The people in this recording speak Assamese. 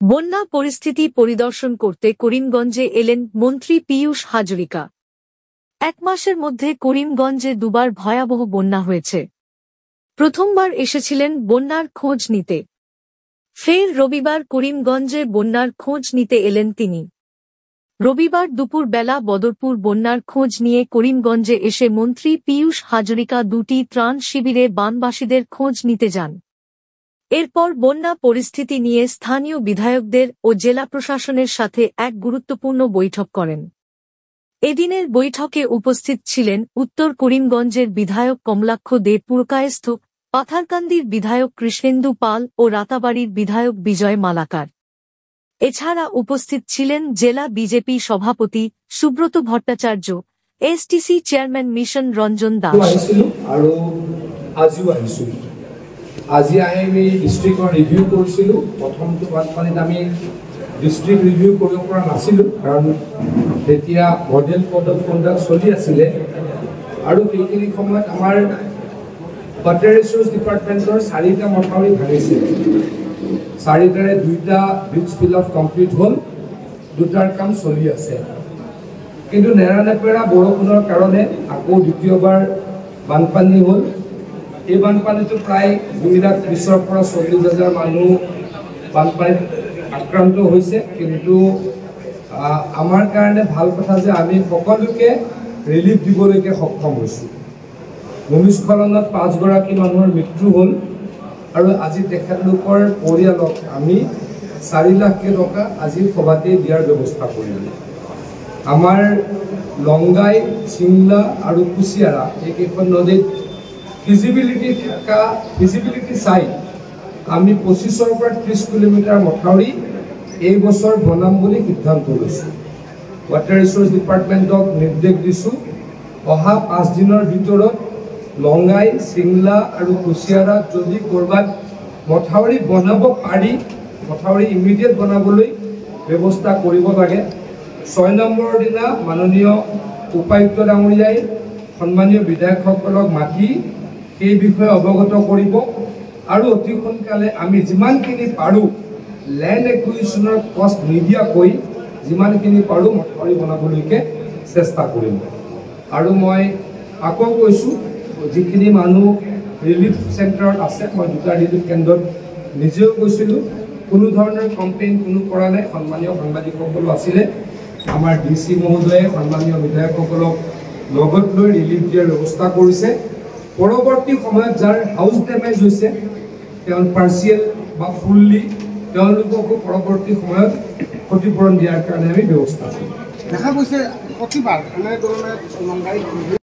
বন্যা পরিস্থিতি পরিদর্শন করতে করিমগঞ্জে এলেন মন্ত্রী পীয়ূষ হাজরিকা। এক মাসের মধ্যে করিমগঞ্জে দুবার ভয়াবহ বন্যা হয়েছে। প্রথমবার এসেছিলেন বন্যার খোঁজ নিতে, ফের রবিবার করিমগঞ্জে বন্যার খোঁজ নিতে এলেন তিনি। রবিবার দুপুর বেলা বদরপুর বন্যার খোঁজ নিয়ে করিমগঞ্জে এসে মন্ত্রী পীয়ূষ হাজরিকা দুটি ত্রাণ শিবিরে বানবাসীদের খোঁজ নিতে যান। এরপর বন্যা পরিস্থিতি নিয়ে স্থানীয় বিধায়কদের ও জেলা প্রশাসনের সাথে এক গুরুত্বপূর্ণ বৈঠক করেন। এদিনের বৈঠকে উপস্থিত ছিলেন উত্তর করিমগঞ্জের বিধায়ক কমলাক্ষ দে, পুরকায়স্থ পাথারকান্দির বিধায়ক কৃষ্ণেন্দু পাল ও রাতাবাড়ির বিধায়ক বিজয় মালাকার। এছাড়া উপস্থিত ছিলেন জেলা বিজেপি সভাপতি Subrata Bhattacharya, STC chairman mission Ranjan Das. আজি আমি ডিস্ট্ৰিক্টৰ ৰিভিউ কৰিছিলোঁ। প্ৰথমটো বানপানীত আমি ডিস্ট্ৰিক্ট ৰিভিউ কৰিব পৰা নাছিলোঁ, কাৰণ তেতিয়া মডেল কণ্ডাক্ট চলি আছিলে। আৰু সেইখিনি সময়ত আমাৰ ৱাটাৰ ৰিচোৰ্চ ডিপাৰ্টমেণ্টৰ 4টা মথাউৰি ভাঙিছে। 4টাৰে 2টা ব্ৰিজ ফিল আপ কমপ্লিট হ'ল, 2টাৰ কাম চলি আছে। কিন্তু নেৰানেপেৰা বৰষুণৰ কাৰণে আকৌ দ্বিতীয়বাৰ বানপানী হ'ল। এই বানপানীটো প্ৰায় 2,20,000 পৰা 40,000 মানুহ বানপানীত আক্ৰান্ত হৈছে। কিন্তু আমাৰ কাৰণে ভাল কথা যে আমি সকলোকে ৰিলিফ দিবলৈকে সক্ষম হৈছোঁ। ভূমিস্খলনত 5গৰাকী মানুহৰ মৃত্যু হ'ল আৰু আজি তেখেতলোকৰ পৰিয়ালক আমি 4 লাখ টকা আজি সভাতে দিয়াৰ ব্যৱস্থা কৰিলোঁ। আমাৰ লংগাই, চিংলা আৰু কুচিয়াৰা এইকেইখন নদীত ফিজিবিলিটি চাই আমি 25ৰ পৰা 30 কিলোমিটাৰ মথাউৰি এই বছৰ বনাম বুলি সিদ্ধান্ত লৈছোঁ। ৱাটাৰ ৰিচোৰ্চ ডিপাৰ্টমেণ্টক নিৰ্দেশ দিছোঁ, অহা 5 দিনৰ ভিতৰত লংগাই, চিংলা আৰু কুচিয়াৰাত যদি ক'ৰবাত মথাউৰি বনাব পাৰি, মথাউৰি ইমিডিয়েট বনাবলৈ ব্যৱস্থা কৰিব লাগে। 6 নম্বৰৰ দিনা মাননীয় উপায়ুক্ত ডাঙৰীয়াই সন্মানীয় বিধায়কসকলক মাতি এই বিষয়ে অৱগত কৰিব আৰু অতি সোনকালে আমি যিমানখিনি পাৰোঁ লেণ্ড একুইজিশ্যনৰ কষ্ট নিদিয়াকৈ যিমানখিনি পাৰোঁ মথাউৰি বনাবলৈকে চেষ্টা কৰিম। আৰু মই আকৌ কৈছোঁ, যিখিনি মানুহ ৰিলিফ চেণ্টাৰত আছে, মই 2টা ৰিলিফ কেন্দ্ৰত নিজেও গৈছিলোঁ, কোনো ধৰণৰ কমপ্লেইন কোনো কৰা নাই। সন্মানীয় সাংবাদিকসকলো আছিলে, আমাৰ DC মহোদয়ে সন্মানীয় বিধায়কসকলক লগত লৈ ৰিলিফ দিয়াৰ ব্যৱস্থা কৰিছে। পৰৱৰ্তী সময়ত যাৰ হাউচ ডেমেজ হৈছে, তেওঁ পাৰ্চিয়েল বা ফুল্লি তেওঁলোককো পৰৱৰ্তী সময়ত ক্ষতিপূৰণ দিয়াৰ কাৰণে আমি ব্যৱস্থা কৰিম। দেখা গৈছে প্ৰতিবাৰ